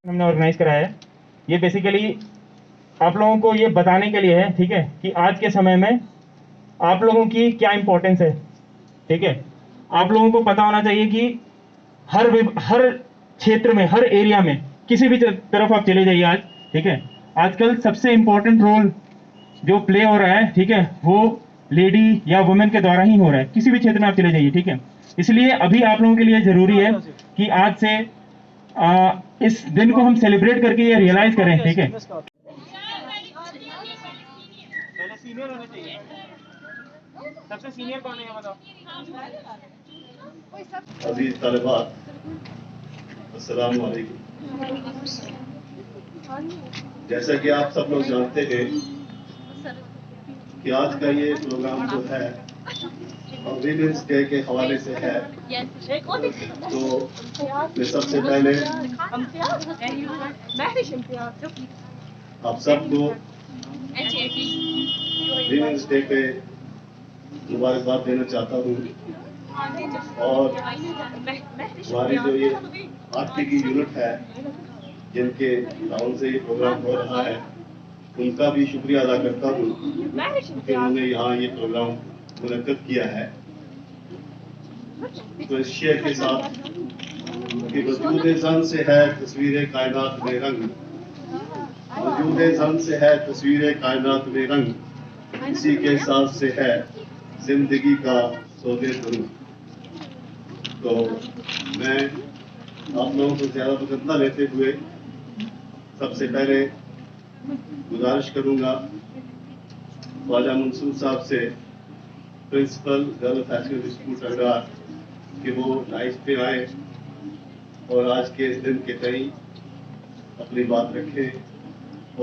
हमने ऑर्गेनाइज कराया है। ये बेसिकली आप लोगों को ये बताने के लिए है, ठीक है, कि आज के समय में आप लोगों की क्या इंपॉर्टेंस है। ठीक है, आप लोगों को पता होना चाहिए कि हर क्षेत्र में, हर एरिया में, किसी भी तरफ आप चले जाइए आज, ठीक है, आजकल सबसे इंपॉर्टेंट रोल जो प्ले हो रहा है, ठीक है, वो लेडी या वुमेन के द्वारा ही हो रहा है। किसी भी क्षेत्र में आप चले जाइए, ठीक है। इसलिए अभी आप लोगों के लिए जरूरी है कि आज से इस दिन को हम सेलिब्रेट करके ये रियलाइज करें, ठीक है। पहले सीनियर होने चाहिए। सबसे सीनियर कौन है बताओ? अजीज तलबा, अस्सलाम वालेकुम। जैसा कि आप सब लोग जानते हैं कि आज का ये प्रोग्राम जो है विमेंस डे के हवाले से है, तो मैं सबसे पहले आप सबको विमेंस डे पे मुबारकबाद देना चाहता हूँ। और हमारी जो ये आरटी की यूनिट है, जिनके नाम से ये प्रोग्राम हो रहा है, उनका भी शुक्रिया अदा करता हूँ कि उन्होंने यहाँ ये प्रोग्राम मुनक्कद किया है। तो इस शेर के साथ कि वजूद ज़न से है तस्वीर कायनात में रंग, वजूद ज़न से है तस्वीर कायनात में रंग, इसी के साथ से है जिंदगी का सौदे करूँ। तो मैं आप लोगों को ज़्यादा वक्त न लेते हुए सबसे पहले गुजारिश करूंगा ख्वाजा मंसूर साहब से, principal girls high school school सरदार, कि वो लाइफ पे आए और आज के इस दिन के तई अपनी बात रखें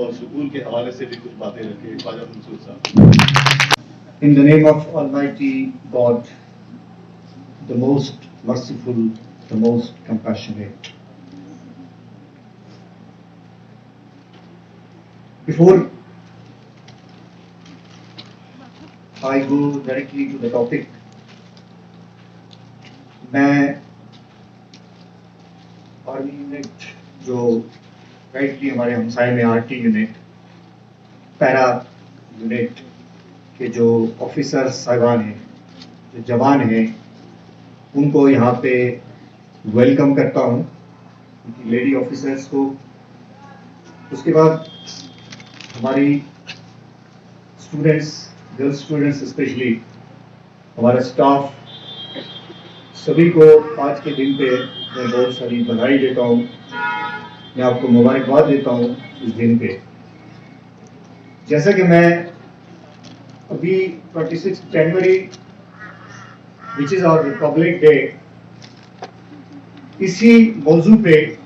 और स्कूल के हवाले से भी कुछ बातें रखें। ख्वाजा मंसूर साहब। In the name of Almighty God, the most merciful, the most compassionate. Before I go directly to the topic, मैं आर्मी यूनिट जो राइटली हमारे हमसाए में आरटी यूनिट, पैरा यूनिट के जो ऑफिसर साहिबान हैं, जो जवान हैं, उनको यहाँ पे वेलकम करता हूँ, उनकी लेडी ऑफिसर्स को। उसके बाद हमारी स्टूडेंट्स, गर्ल्स स्टूडेंट्स स्पेशली, हमारा स्टाफ, सभी को आज के दिन पे मैं बहुत सारी बधाई देता हूँ। मैं आपको मुबारकबाद देता हूँ इस दिन पे। जैसा कि मैं अभी 26 जनवरी which is our republic day, इसी मौजू पे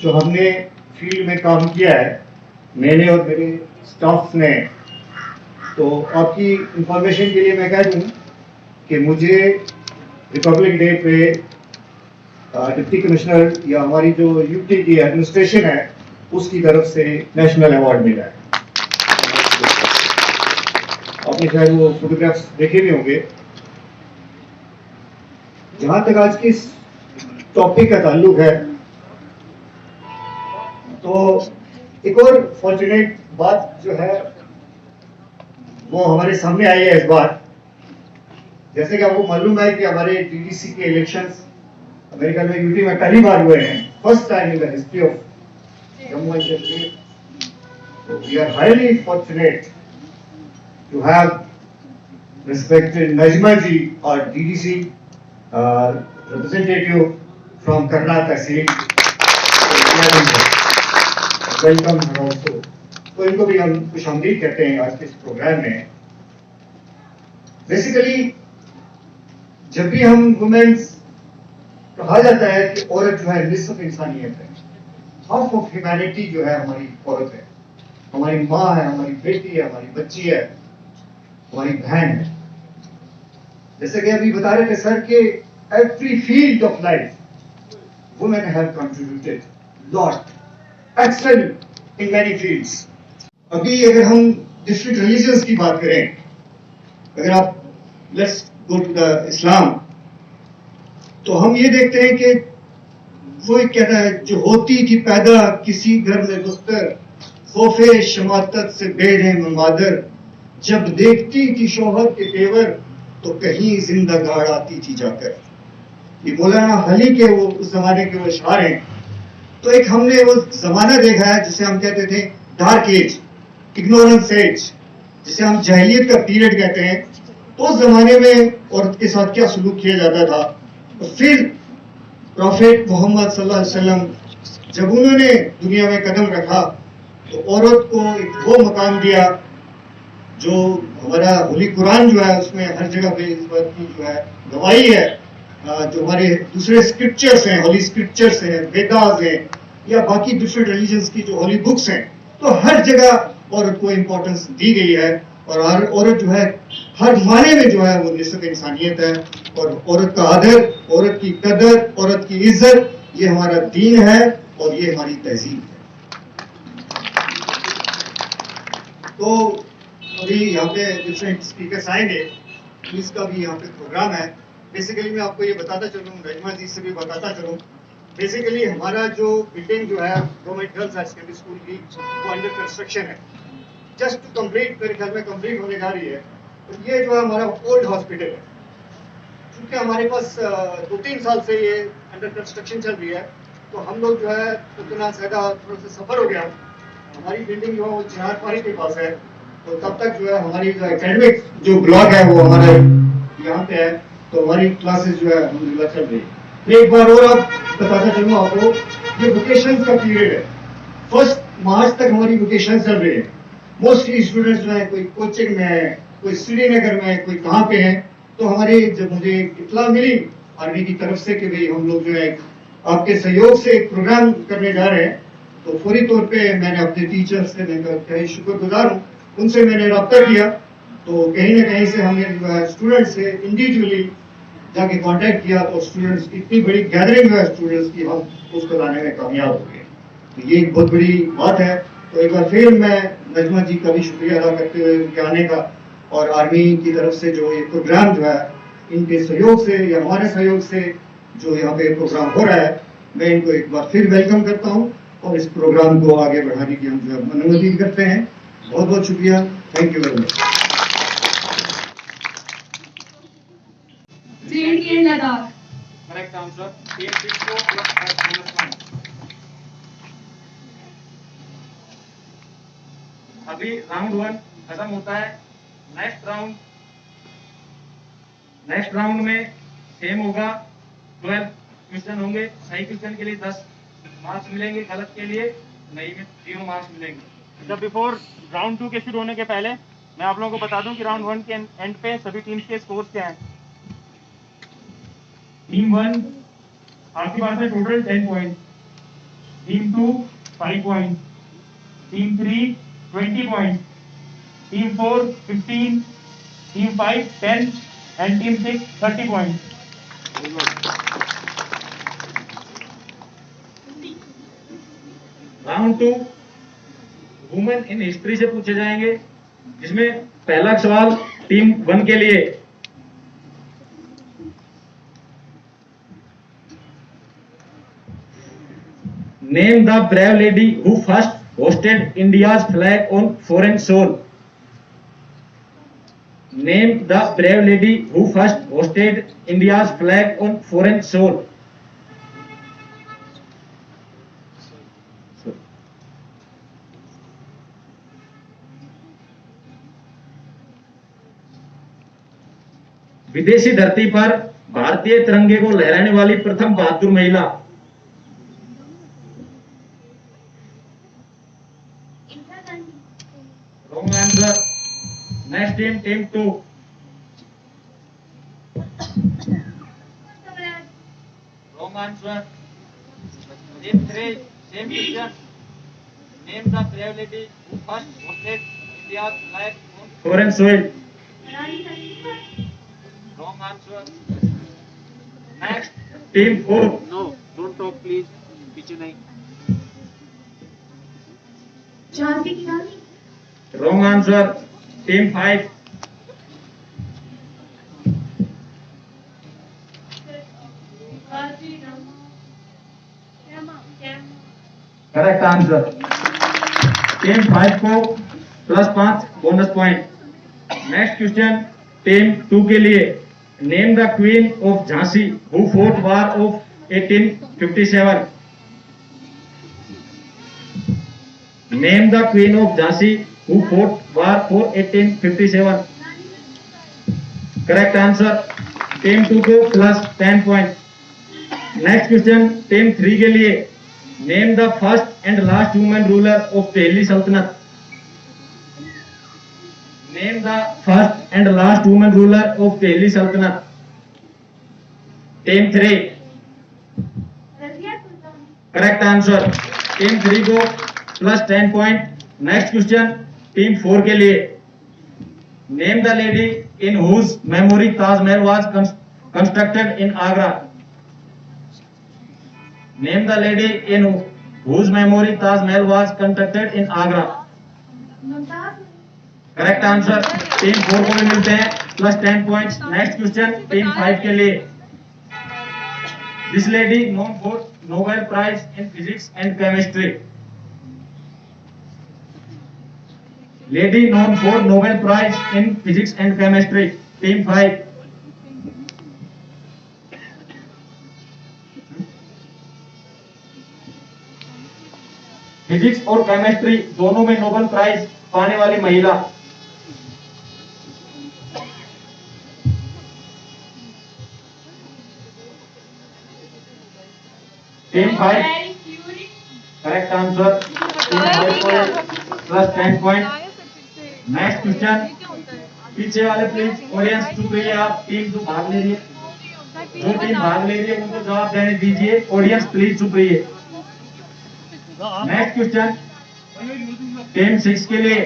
जो हमने फील्ड में काम किया है, मैंने और मेरे स्टाफ ने, तो आपकी इंफॉर्मेशन के लिए मैं कह दूं कि मुझे रिपब्लिक डे पे डिप्टी कमिश्नर या हमारी जो यूटी की एडमिनिस्ट्रेशन है, उसकी तरफ से नेशनल अवार्ड मिला है। आपने शायद वो फोटोग्राफ्स देखे भी होंगे। जहां तक आज की इस टॉपिक का ताल्लुक है, तो एक और फॉर्चुनेट बात जो है वो हमारे सामने आई है इस बार। जैसे कि आपको मालूम है कि हमारे डीडीसी के इलेक्शंस अमेरिका में यूटी में पहली बार हुए हैं, first time in the history of Jammu and Kashmir. We are highly fortunate to have respected Najma ji और DDC representative from Karna tehsil, welcome है ऑल्सो। तो इनको भी हम खुशामदीद कहते हैं आज के इस प्रोग्राम में। बेसिकली जब भी हम वुमेन्स, कहा जाता है कि औरत जो है निस्फ इंसानियत है, हाफ ऑफ ह्यूमैनिटी जो है हमारी औरत है, हमारी माँ है, हमारी बेटी है, हमारी बच्ची है, हमारी बहन है। जैसे कि अभी बता रहे थे सर कि every field of life women have contributed lot, excelled in many fields. अभी अगर हम डिफरेंट रिलीजन्स की बात करें, अगर आप लेट्स गो टू द इस्लाम, तो हम ये देखते हैं कि वो एक कहता है जो होती थी पैदा किसी घर में दुख्तर, खौफे शमातत से बेड़े में मादर, जब देखती थी शौहर के तेवर तो कहीं जिंदा गाड़ आती थी जाकर। ये मौलाना अली के वो उस जमाने के वो अशआर हैं। तो एक हमने वो जमाना देखा है जिसे हम कहते थे डार्क एज, इग्नोरेंस एज, जिसे हम जहलियत का पीरियड कहते हैं। तो उस जमाने में औरत के साथ क्या सलूक किया जाता था। और फिर प्रॉफेट मोहम्मद सल्लल्लाहु अलैहि वसल्लम जब उन्होंने दुनिया में कदम रखा तो औरत को एक वो मकाम दिया जो हमारा होली कुरान जो है उसमें हर जगह पे इस बात की जो है गवाही है। जो हमारे दूसरे स्क्रिप्चर्स हैं, होली स्क्रिप्चर्स हैं, वेदास हैं, या बाकी दूसरे रिलीजन्स की जो होली बुक्स हैं, तो हर जगह औरत को इम्पोर्टेंस दी गई है। और हर औरत जो है हर माने में जो है वो निस्बत इंसानियत है। और औरत का आदर, औरत की कदर, औरत की इज्जत, ये हमारा दीन है और ये हमारी तहजीब है। तो अभी यहाँ पे डिफरेंट स्पीकर्स आएंगे, इसका भी यहाँ पे प्रोग्राम है। बेसिकली मैं आपको ये बताता चलूँ, रजमा जी से भी बताता चलूँ, बेसिकली हमारा जो बिल्डिंग जो है government girls higher secondary school की, वो अंडर कंस्ट्रक्शन है, जस्ट टू कंप्लीट, मेरे ख्याल में कंप्लीट होने जा रही है। तो ये जो है हमारा ओल्ड हॉस्पिटल है, क्योंकि हमारे पास 2-3 साल से ये अंडर कंस्ट्रक्शन चल रही है, तो हम लोग जो है उतना ज्यादा थोड़ा सा सफर हो गया। हमारी बिल्डिंग जो है वो चिनार पारी के पास है, तो तब तक जो है हमारी जो एकेडमिक जो ब्लॉक है वो हमारा यहाँ पे है, तो हमारी क्लासेस जो है अल्हम्दुलिल्लाह चल रही है। एक बार और आप बताता चलूँ आपको, ये वोकेशन का पीरियड है, 1 मार्च तक हमारी वोकेशन चल रही है। मोस्टली स्टूडेंट्स जो है कोई कोचिंग में है, कोई श्रीनगर में है, कोई कहाँ पे है। तो हमारे जब मुझे इत्तला मिली आर्मी की तरफ से कि भाई हम लोग जो है आपके सहयोग से एक प्रोग्राम करने जा रहे हैं, तो फौरी तौर पे मैंने अपने टीचर्स से मैं कहीं शुक्रगुजार हूँ, उनसे मैंने रब्ता किया। तो कहीं ना कहीं से हमने जो है स्टूडेंट्स से इंडिविजुअली जाके कांटेक्ट किया, तो स्टूडेंट्स की इतनी बड़ी गैदरिंग जो है स्टूडेंट्स की, हम उसको लाने में कामयाब हो गए। तो ये एक बहुत बड़ी बात है। तो एक बार फिर मैं नजमा जी का भी शुक्रिया अदा करते हुए उनके आने का, और आर्मी की तरफ से जो ये प्रोग्राम जो है इनके सहयोग से या हमारे सहयोग से जो यहाँ पे प्रोग्राम हो रहा है, मैं इनको एक बार फिर वेलकम करता हूँ और इस प्रोग्राम को आगे बढ़ाने की हम जो है अनुमति करते हैं। बहुत बहुत शुक्रिया, thank you very much. J&K Ladakh. Correct answer 864 + 1. अभी राउंड 1 खत्म होता है। नेक्स्ट राउंड में सेम होगा, 12 क्वेश्चन होंगे। सही क्वेश्चन के लिए 10 मार्क्स मिलेंगे, गलत के लिए नहीं में 0 मार्क्स मिलेंगे। जब बिफोर राउंड 2 के शुरू होने के पहले मैं आप लोगों को बता दूं कि राउंड 1 के एंड पे सभी टीम्स के स्कोर्स क्या हैं। टीम 1 आपके पास है total 10 point, team 2 5 point, team 3 20 point, team 4 15, team 5 10 and team 6 30 point. Round 2 women in history से पूछे जाएंगे, जिसमें पहला सवाल टीम 1 के लिए। Name the brave lady who first hoisted India's flag on foreign soil. Name the brave lady who first hoisted India's flag on foreign soil. विदेशी धरती पर भारतीय तिरंगे को लहराने वाली प्रथम बहादुर महिला। Wrong answer. Next team, team 2. Wrong answer. Team 3, same question. Name the brave lady who first hoisted India's flag on foreign soil. Wrong answer. Next, team 4. No, don't talk please. पीछे नहीं. Jhansi ki Rani. Wrong answer. Team 5. Correct answer. Team 5 को +5 bonus point. Next question team 2 के लिए। Name the queen of Jhansi who fought war of 1857। Name the queen of Jhansi who fought war for 1857। Correct answer. Team 2 को +10 point. Next question team 3 के लिए। Name the first and last women ruler of Delhi sultanate. Name the first and last women ruler of Delhi sultanate. Team 3। Correct answer. Team 3 को +10 point. Next question team 4 के लिए। Name the lady in whose memory Taj Mahal was constructed in Agra. Name the lady in whose memory Taj Mahal was constructed in Agra. Correct answer. Team 4 को भी मिलते हैं +10 points. Next question team 5 के लिए। This lady known for Nobel Prize in Physics and Chemistry. Lady known for Nobel Prize in Physics and Chemistry. Team 5. Physics और chemistry दोनों में Nobel prize पाने वाली महिला। टीम 5। Correct answer. टीम 5 को +10 point. Next question पीछे वाले please audience चुप रहिए। आप टीम जो भाग ले रही है, जो टीम भाग ले रही है उनको जवाब देने दीजिए। ऑडियंस प्लीज चुप रहिए। नेक्स्ट क्वेश्चन टीम 6 के लिए।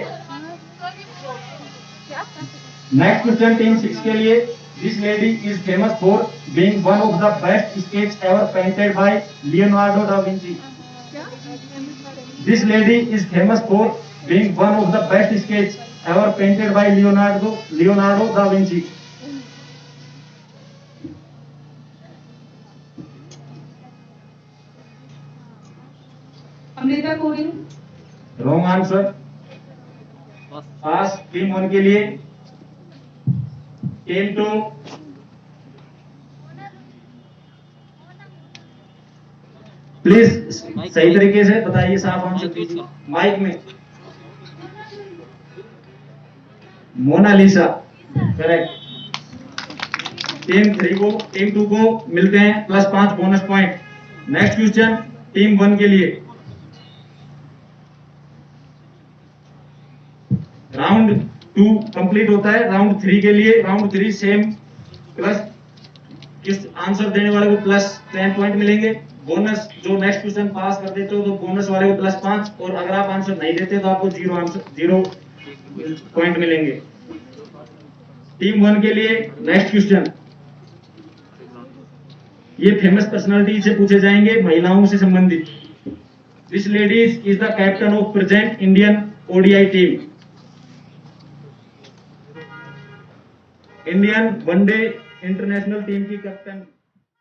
नेक्स्ट क्वेश्चन टीम 6 के लिए। This lady is famous for being one of the best sketch ever painted bye Leonardo da Vinci. This lady is famous for being one of the best sketch ever painted by Leonardo da Vinci. Amrita Kovind. Wrong answer. Pass team 1 के लिए। Team 2। Please सही तरीके से बताइए, साफ answer दीजिए mic में। Mona Lisa. Correct. Team 3 को टीम 2 को मिलते हैं +5 bonus point. Next question team 1 के लिए। राउंड 2 कंप्लीट होता है। राउंड 3 के लिए। राउंड 3 सेम प्लस किस आंसर देने वाले को +10 पॉइंट मिलेंगे। बोनस जो नेक्स्ट क्वेश्चन पास कर देते हो तो बोनस वाले को +5, और अगर आप आंसर नहीं देते तो आपको 0 पॉइंट मिलेंगे। टीम 1 के लिए नेक्स्ट क्वेश्चन। ये फेमस पर्सनालिटी से पूछे जाएंगे, महिलाओं से संबंधित। This ladies is the captain of present Indian ODI team. Indian one day international team की कैप्टन।